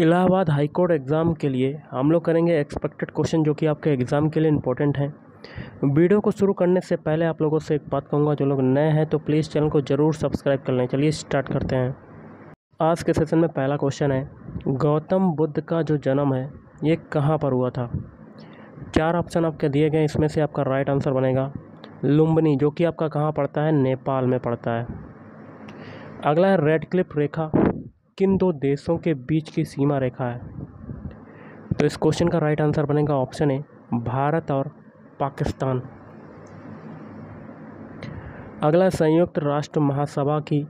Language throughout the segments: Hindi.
इलाहाबाद हाई कोर्ट एग्ज़ाम के लिए हम लोग करेंगे एक्सपेक्टेड क्वेश्चन जो कि आपके एग्ज़ाम के लिए इम्पोर्टेंट हैं। वीडियो को शुरू करने से पहले आप लोगों से एक बात कहूँगा, जो लोग नए हैं तो प्लीज़ चैनल को ज़रूर सब्सक्राइब कर लें। चलिए स्टार्ट करते हैं। आज के सेशन में पहला क्वेश्चन है, गौतम बुद्ध का जो जन्म है ये कहाँ पर हुआ था। 4 ऑप्शन आपके दिए गए, इसमें से आपका राइट आंसर बनेगा लुम्बिनी, जो कि आपका कहाँ पड़ता है, नेपाल में पड़ता है। अगला है, रेड क्लिफ रेखा किन 2 देशों के बीच की सीमा रेखा है। तो इस क्वेश्चन का राइट आंसर बनेगा ऑप्शन ए, भारत और पाकिस्तान। अगला, संयुक्त राष्ट्र महासभा की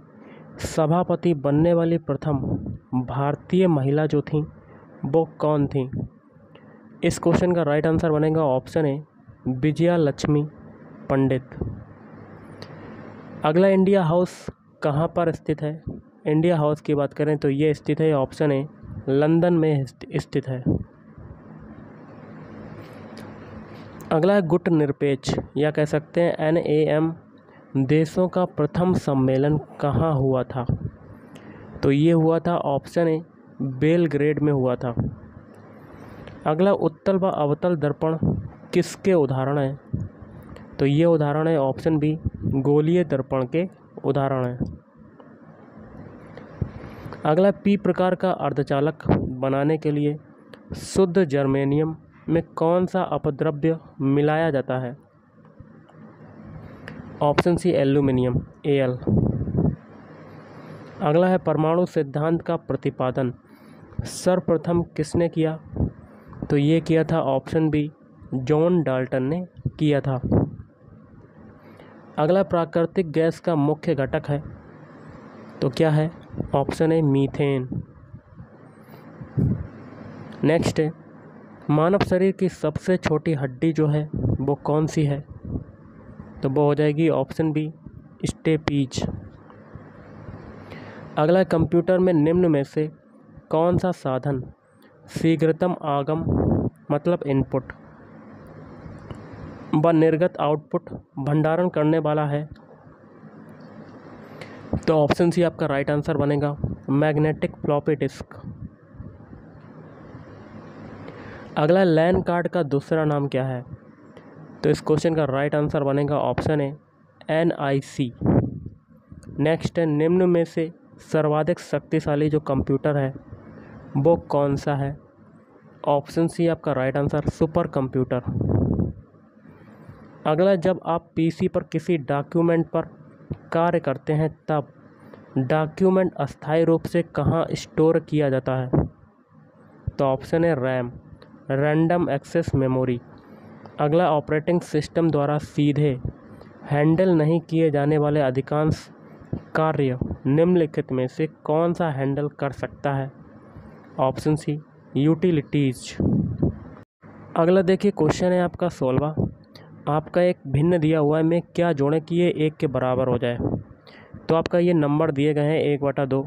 सभापति बनने वाली प्रथम भारतीय महिला जो थी वो कौन थी। इस क्वेश्चन का राइट आंसर बनेगा ऑप्शन ए, विजया लक्ष्मी पंडित। अगला, इंडिया हाउस कहाँ पर स्थित है। इंडिया हाउस की बात करें तो ये स्थित है, ऑप्शन ए, लंदन में स्थित है। अगला है, गुट निरपेक्ष या कह सकते हैं NAM देशों का प्रथम सम्मेलन कहाँ हुआ था। तो ये हुआ था ऑप्शन ए, बेलग्रेड में हुआ था। अगला, उत्तल व अवतल दर्पण किसके उदाहरण हैं। तो ये उदाहरण है ऑप्शन बी, गोलीय दर्पण के उदाहरण हैं। अगला, पी प्रकार का अर्धचालक बनाने के लिए शुद्ध जर्मेनियम में कौन सा अपद्रव्य मिलाया जाता है। Option C, aluminium Al। अगला है, परमाणु सिद्धांत का प्रतिपादन सर्वप्रथम किसने किया। तो ये किया था ऑप्शन बी, जॉन डाल्टन ने किया था। अगला, प्राकृतिक गैस का मुख्य घटक है तो क्या है, ऑप्शन ए, मीथेन। नेक्स्ट है, मानव शरीर की सबसे छोटी हड्डी जो है वो कौन सी है। तो वो हो जाएगी ऑप्शन बी, स्टेपीज। अगला, कंप्यूटर में निम्न में से कौन सा साधन शीघ्रतम आगम मतलब इनपुट व निर्गत आउटपुट भंडारण करने वाला है। तो ऑप्शन सी आपका राइट आंसर बनेगा, मैग्नेटिक फ्लॉपी डिस्क। अगला, लैन कार्ड का दूसरा नाम क्या है। तो इस क्वेश्चन का राइट आंसर बनेगा ऑप्शन ए, NIC। नेक्स्ट है, निम्न में से सर्वाधिक शक्तिशाली जो कंप्यूटर है वो कौन सा है। ऑप्शन सी आपका राइट आंसर, सुपर कंप्यूटर। अगला, जब आप PC पर किसी डॉक्यूमेंट पर कार्य करते हैं तब डॉक्यूमेंट अस्थायी रूप से कहाँ स्टोर किया जाता है। तो ऑप्शन है RAM, रैंडम एक्सेस मेमोरी। अगला, ऑपरेटिंग सिस्टम द्वारा सीधे हैंडल नहीं किए जाने वाले अधिकांश कार्य निम्नलिखित में से कौन सा हैंडल कर सकता है। Option C, utilities. अगला देखिए, क्वेश्चन है आपका 16वां। आपका एक भिन्न दिया हुआ है, में क्या जोड़ें कि ये 1 के बराबर हो जाए। तो आपका ये नंबर दिए गए हैं 1/2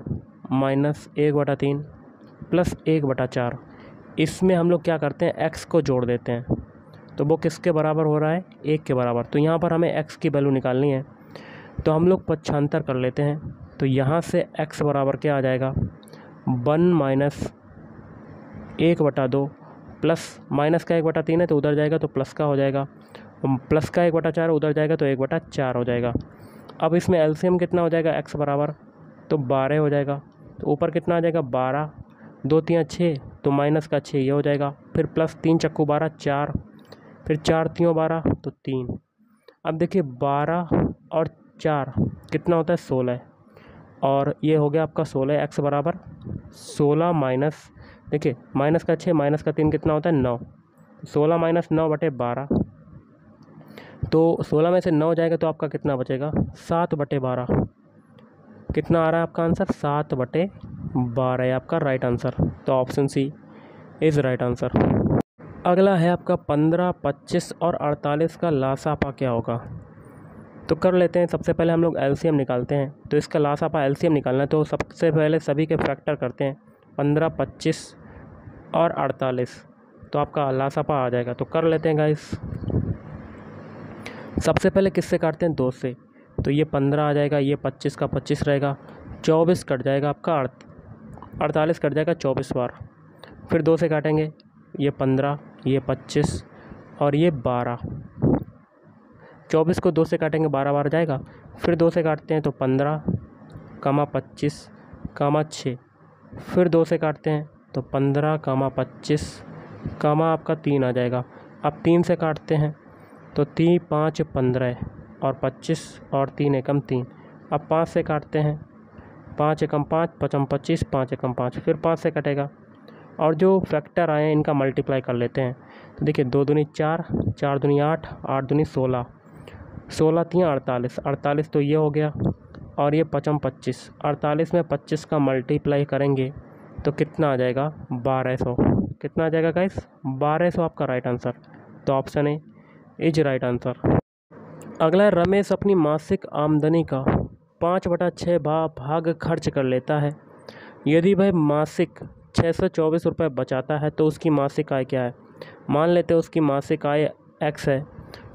माइनस 1/3 प्लस 1/4। इसमें हम लोग क्या करते हैं, x को जोड़ देते हैं। तो वो किसके बराबर हो रहा है, 1 के बराबर। तो यहाँ पर हमें x की वैल्यू निकालनी है, तो हम लोग पक्षांतर कर लेते हैं। तो यहाँ से x बराबर क्या आ जाएगा, 1 माइनस 1/2 प्लस माइनस का 1/3 है तो उधर जाएगा तो प्लस का हो जाएगा, प्लस का 1/4 उधर जाएगा तो 1/4 हो जाएगा। अब इसमें एलसीएम कितना हो जाएगा, x बराबर तो 12 हो जाएगा। तो ऊपर कितना आ जाएगा, 12, 2 3 6, तो माइनस का 6 ये हो जाएगा। फिर प्लस 3 चक्कू 12 4, फिर 4 3 12 तो 3। अब देखिए 12 और 4 कितना होता है, 16। और ये हो गया आपका 16, x बराबर 16 माइनस, देखिए माइनस का 6 माइनस का 3 कितना होता है, 9। 16 माइनस 9/12, तो 16 में से 9 जाएगा तो आपका कितना बचेगा, 7/12। कितना आ रहा है आपका आंसर, 7/12 है आपका राइट आंसर। तो option C is right answer. अगला है आपका 15, 25 और 48 का लासापा क्या होगा। तो कर लेते हैं, सबसे पहले हम लोग एलसीएम निकालते हैं। तो इसका लासापा एलसीएम निकालना है, तो सबसे पहले सभी के फैक्टर करते हैं, 15, 25 और 48, तो आपका लासापा आ जाएगा। तो कर लेते हैं गाइस। सबसे पहले किससे काटते हैं, 2 से। तो ये 15 आ जाएगा, ये 25 का 25 रहेगा, 24 कट जाएगा आपका 48 कट जाएगा 24 बार। फिर 2 से काटेंगे, ये 15, ये 25 और ये 12। 24 को 2 से काटेंगे 12 बार जाएगा। फिर 2 से काटते हैं तो 15, 25, 6। फिर 2 से काटते हैं तो 15, 25, आपका 3 आ जाएगा। अब 3 से काटते हैं तो 3, 5, 15 और 25 और 3 एकम 3। अब 5 से काटते हैं, 5 एकम 5, 5 25, 5 एकम 5। फिर 5 से कटेगा और जो फैक्टर आए हैं इनका मल्टीप्लाई कर लेते हैं। तो देखिए 2 दूनी 4, 4 दूनी 8, 8 दूनी 16, 16 3 48, 48 तो ये हो गया। और ये 5 25, 48 में 25 का मल्टीप्लाई करेंगे तो कितना आ जाएगा 1200। कितना आ जाएगा गाइस 1200 आपका राइट आंसर। तो option A is right answer. अगला है रमेश अपनी मासिक आमदनी का 5/6 भाग खर्च कर लेता है। यदि वह मासिक 624 रुपये बचाता है तो उसकी मासिक आय क्या है। मान लेते हैं उसकी मासिक आय x है,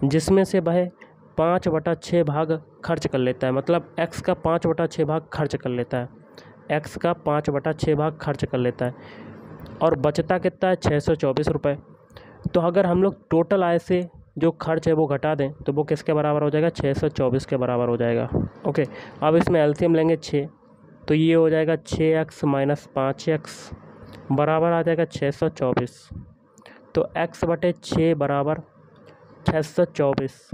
जिसमें से वह 5/6 भाग खर्च कर लेता है। मतलब x का 5/6 भाग खर्च कर लेता है, x का 5/6 भाग खर्च कर लेता है और बचता कितना है 624 रुपये। तो अगर हम लोग टोटल आय से जो खर्च है वो घटा दें तो वो किसके बराबर हो जाएगा 624 के बराबर हो जाएगा। ओके, अब इसमें एलसीएम लेंगे 6, तो ये हो जाएगा 6x माइनस 5x बराबर आ जाएगा 624। तो x/6 बराबर 624।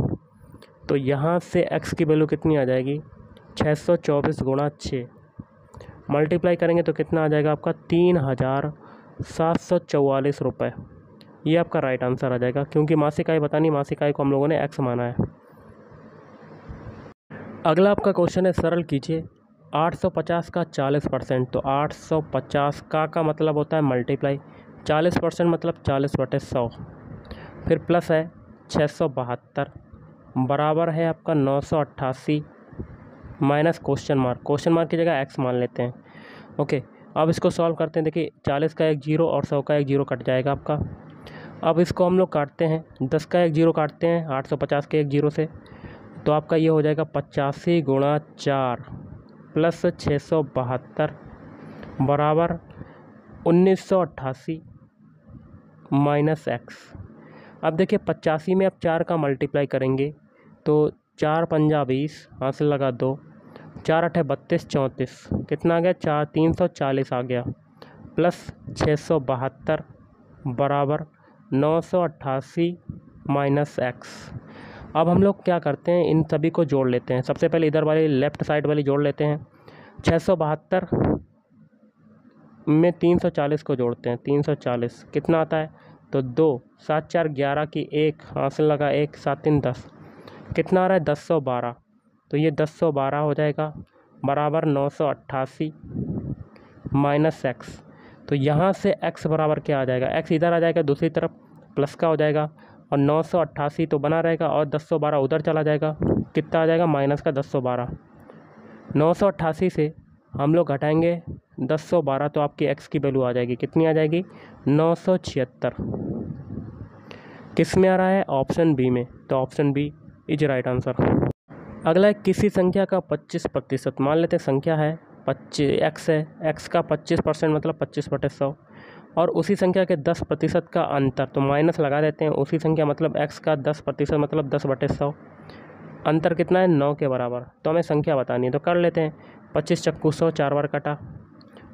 तो यहाँ से x की वैल्यू कितनी आ जाएगी 624 गुणा 6 मल्टीप्लाई करेंगे तो कितना आ जाएगा आपका 3744 रुपये। ये आपका राइट आंसर आ जाएगा, क्योंकि मासिक आय बतानी, मासिक आय को हम लोगों ने x माना है। अगला आपका क्वेश्चन है, सरल कीजिए 850 का 40%। तो 850 का मतलब होता है मल्टीप्लाई, 40% मतलब 40/100। फिर प्लस है 672 बराबर है आपका 988 माइनस क्वेश्चन मार्क की जगह x मान लेते हैं। ओके, अब इसको सॉल्व करते हैं। देखिए 40 का एक 0 और 100 का एक 0 कट जाएगा आपका। अब इसको हम लोग काटते हैं, 10 का एक 0 काटते हैं 850 के एक 0 से, तो आपका ये हो जाएगा 85 गुणा 4 प्लस 672 बराबर 1988 माइनस x। अब देखिए 85 में अब 4 का मल्टीप्लाई करेंगे तो 4 पंजा 20, हासिल लगा 2, 4 8 32 34, कितना आ गया 340 आ गया, प्लस 672 बराबर 988 माइनस x। अब हम लोग क्या करते हैं, इन सभी को जोड़ लेते हैं। सबसे पहले इधर वाली लेफ़्ट साइड वाली जोड़ लेते हैं। 672 में 340 को जोड़ते हैं, 340 कितना आता है तो 2, 7 4 11 की 1, हासिल लगा 1, 7 3 10, कितना आ रहा है 1012। तो ये 1012 हो जाएगा बराबर 988 माइनस x। तो यहाँ से x बराबर क्या आ जाएगा, x इधर आ जाएगा दूसरी तरफ, प्लस का हो जाएगा और 988 तो बना रहेगा और 1012 उधर चला जाएगा, कितना आ जाएगा माइनस का 1012। 988 से हम लोग घटाएंगे 1012 तो आपकी x की वैल्यू आ जाएगी, कितनी आ जाएगी 976। किस में आ रहा है ऑप्शन बी में, तो option B is right answer. अगला है किसी संख्या का 25%। मान लेते हैं संख्या है 25 x है, x का 25% मतलब 25/100 और उसी संख्या के 10% का अंतर, तो माइनस लगा देते हैं। उसी संख्या मतलब x का 10% मतलब 10/100, अंतर कितना है 9 के बराबर। तो हमें संख्या बतानी है तो कर लेते हैं। 25 चक्कू 100 4 बार कटा,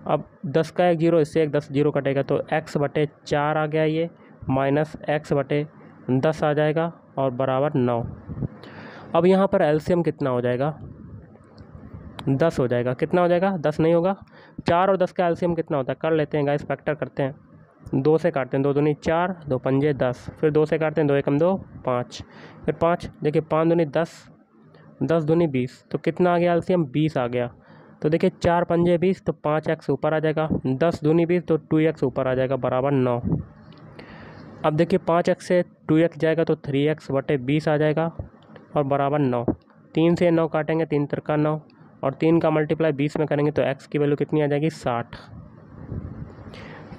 अब 10 का एक 0, इससे एक 10 0 कटेगा तो x/4 आ गया ये, माइनस x/10 आ जाएगा और बराबर 9। अब यहाँ पर एलसीएम कितना हो जाएगा 10 हो जाएगा। कितना हो जाएगा 10 नहीं होगा, 4 और 10 का एलसीएम कितना होता है कर लेते हैं गाइस, फैक्टर करते हैं। 2 से काटते हैं, 2 दूनी 4, 2 पंजे 10, फिर 2 से काटते हैं, 2 एकम 2 5, फिर 5, देखिए 5 दूनी 10, 10 दूनी 20, तो कितना आ गया एलसीएम 20 आ गया। तो देखिए 4 पंजे 20 तो 5x ऊपर आ जाएगा, 10 दूनी 20 तो 2x ऊपर आ जाएगा बराबर 9। अब देखिए 5x से 2x जाएगा तो 3x/20 आ जाएगा और बराबर 9। 3 से 9 काटेंगे, 3 तिरका 9 और 3 का मल्टीप्लाई 20 में करेंगे तो x की वैल्यू कितनी आ जाएगी 60।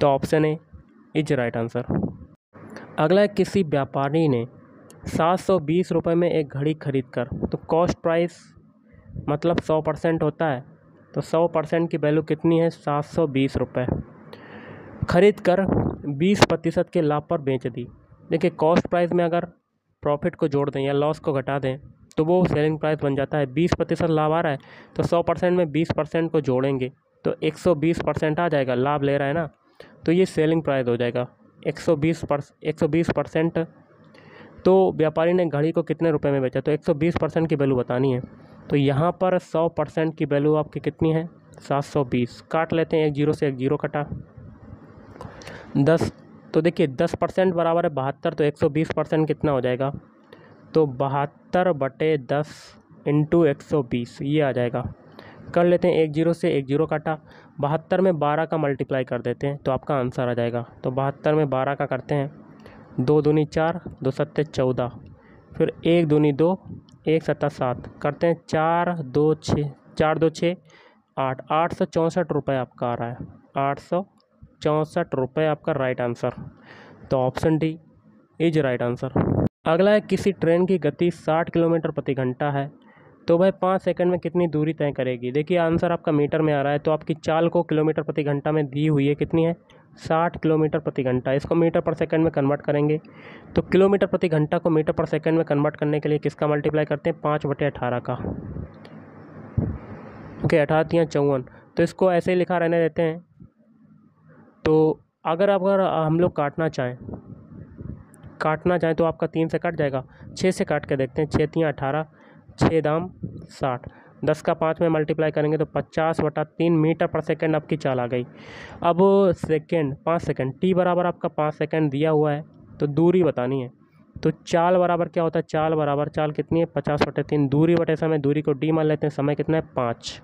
तो option A is right answer. अगला है किसी व्यापारी ने 720 रुपये में एक घड़ी खरीद कर, तो कॉस्ट प्राइस मतलब 100% होता है, तो 100% की वैल्यू कितनी है? 720 रुपये। खरीद कर 20% के लाभ पर बेच दी। देखिए कॉस्ट प्राइस में अगर प्रॉफिट को जोड़ दें या लॉस को घटा दें तो वो सेलिंग प्राइस बन जाता है। 20% लाभ आ रहा है तो 100% में 20% को जोड़ेंगे तो 120% आ जाएगा, लाभ ले रहा है ना, तो ये सेलिंग प्राइस हो जाएगा 120%। तो व्यापारी ने घड़ी को कितने रुपए में बेचा? तो 120% की वैल्यू बतानी है। तो यहाँ पर 100% की वैल्यू आपकी कितनी है? 720। काट लेते हैं, एक जीरो से एक जीरो कटा। 10, तो देखिए 10% बराबर है 72, तो 120% कितना हो जाएगा? तो 72/10 इंटू 120 ये आ जाएगा। कर लेते हैं, एक जीरो से एक जीरो काटा। 72 में 12 का मल्टीप्लाई कर देते हैं तो आपका आंसर आ जाएगा। तो 72 में 12 का करते हैं, 2 दूनी 4, 2 सत्ते 14, फिर 1 दूनी 2, 1 सत्ता 7, करते हैं 4 2 6, 4 2 6 8, 864 रुपये आपका आ रहा है। 864 रुपये आपका राइट आंसर। तो option D is right answer. अगला है, किसी ट्रेन की गति 60 किलोमीटर प्रति घंटा है तो वह 5 सेकंड में कितनी दूरी तय करेगी? देखिए आंसर आपका मीटर में आ रहा है तो आपकी चाल को किलोमीटर प्रति घंटा में दी हुई है, कितनी है? 60 किलोमीटर प्रति घंटा। इसको मीटर पर सेकंड में कन्वर्ट करेंगे तो किलोमीटर प्रति घंटा को मीटर पर सेकंड में कन्वर्ट करने के लिए किसका मल्टीप्लाई करते हैं? 5/18 का। ओके, 18 तियाँ 54, तो इसको ऐसे ही लिखा रहने देते हैं। तो अगर हम लोग काटना चाहें तो आपका 3 से कट जाएगा, 6 से काट के देखते हैं। 6 तियाँ 18, 6 दाम 60, 10 का 5 में मल्टीप्लाई करेंगे तो 50/3 मीटर पर सेकंड आपकी चाल आ गई। अब सेकंड 5 सेकंड, टी बराबर आपका 5 सेकंड दिया हुआ है तो दूरी बतानी है। तो चाल बराबर क्या होता है? चाल कितनी है? 50/3, दूरी बटे समय, दूरी को डी मान लेते हैं, समय कितना है? 5।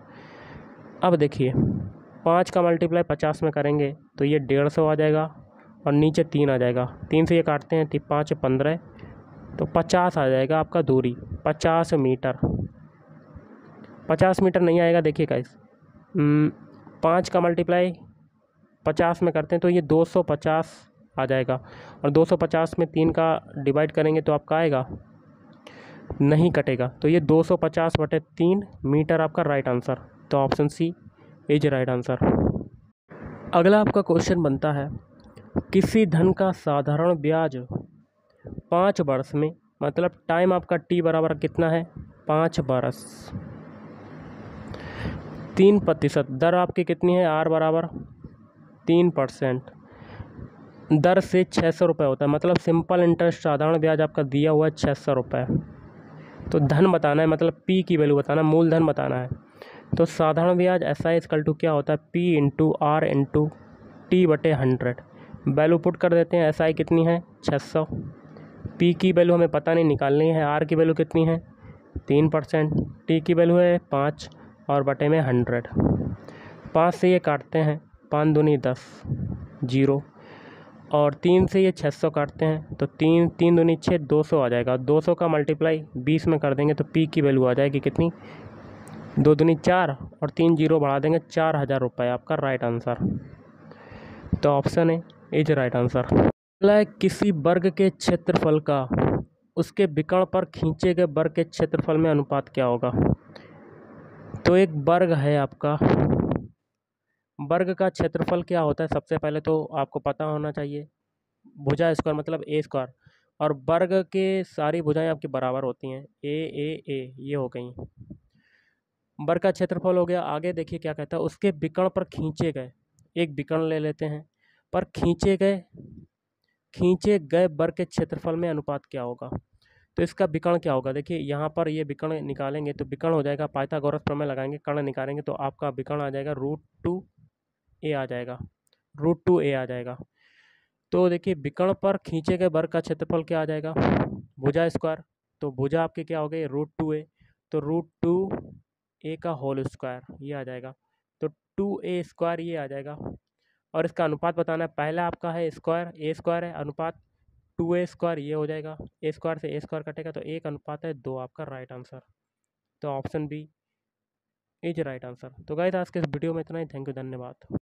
अब देखिए 5 का मल्टीप्लाई 50 में करेंगे तो ये 150 आ जाएगा और नीचे 3 आ जाएगा। 3 से ये काटते हैं, 5 15, तो 50 आ जाएगा आपका दूरी। 50 मीटर, 50 मीटर नहीं आएगा। देखिए गाइस, 5 का मल्टीप्लाई 50 में करते हैं तो ये 250 आ जाएगा और 250 में 3 का डिवाइड करेंगे तो आपका आएगा, नहीं कटेगा। तो ये 250/3 मीटर आपका राइट आंसर। तो option C is right answer. अगला आपका क्वेश्चन बनता है, किसी धन का साधारण ब्याज 5 वर्ष में, मतलब टाइम आपका टी बराबर कितना है? 5 वर्ष, 3%, दर आपकी कितनी है? आर बराबर 3%, दर से 600 रुपये होता है। मतलब सिंपल इंटरेस्ट साधारण ब्याज आपका दिया हुआ है 600 रुपये। तो धन बताना है, मतलब पी की वैल्यू बताना, मूलधन बताना है। तो साधारण ब्याज SI इक्वल टू क्या होता है? P into R into T बटे 100। वैल्यू पुट कर देते हैं। SI कितनी है? 600। P की वैल्यू हमें पता नहीं, निकालनी है। R की वैल्यू कितनी है? 3%। T की वैल्यू है 5 और बटे में 100। 5 से ये काटते हैं, 5 दूनी 10, 0, और 3 से ये 600 काटते हैं तो 3 दूनी 6, 200 आ जाएगा। 200 का मल्टीप्लाई 20 में कर देंगे तो P की वैल्यू आ जाएगी कितनी? 2 दूनी 4 और 3 जीरो बढ़ा देंगे, 4000 रुपये आपका राइट आंसर। तो option A is right answer. अगला है, किसी वर्ग के क्षेत्रफल का उसके विकर्ण पर खींचे गए वर्ग के क्षेत्रफल में अनुपात क्या होगा? तो एक वर्ग है आपका, वर्ग का क्षेत्रफल क्या होता है? सबसे पहले तो आपको पता होना चाहिए, भुजा स्क्वायर मतलब ए स्क्वायर, और वर्ग के सारी भुजाएं आपकी बराबर होती हैं, ए ये हो गई। वर्ग का क्षेत्रफल हो गया। आगे देखिए क्या कहता है, उसके विकर्ण पर खींचे गए, एक विकर्ण ले लेते हैं, पर खींचे गए वर्ग के क्षेत्रफल में अनुपात क्या होगा? तो इसका विकर्ण क्या होगा? देखिए यहाँ पर ये विकर्ण निकालेंगे तो विकर्ण हो जाएगा, पाइथागोरस प्रमेय लगाएंगे, कर्ण निकालेंगे तो आपका विकर्ण आ जाएगा √2a आ जाएगा, √2a आ जाएगा। तो देखिए विकर्ण पर खींचे गए वर्ग का क्षेत्रफल क्या आ जाएगा? भुजा स्क्वायर, तो भुजा आपकी क्या हो गई? √2a, तो √2a का होल स्क्वायर ये आ जाएगा, तो 2a स्क्वायर ये आ जाएगा। और इसका अनुपात बताना है, पहला आपका है स्क्वायर, ए स्क्वायर है, अनुपात 2a स्क्वायर ये हो जाएगा, ए स्क्वायर से ए स्क्वायर कटेगा तो 1:2 आपका राइट आंसर। तो option B is right answer. तो गाइस आज के इस वीडियो में इतना ही। थैंक यू, धन्यवाद।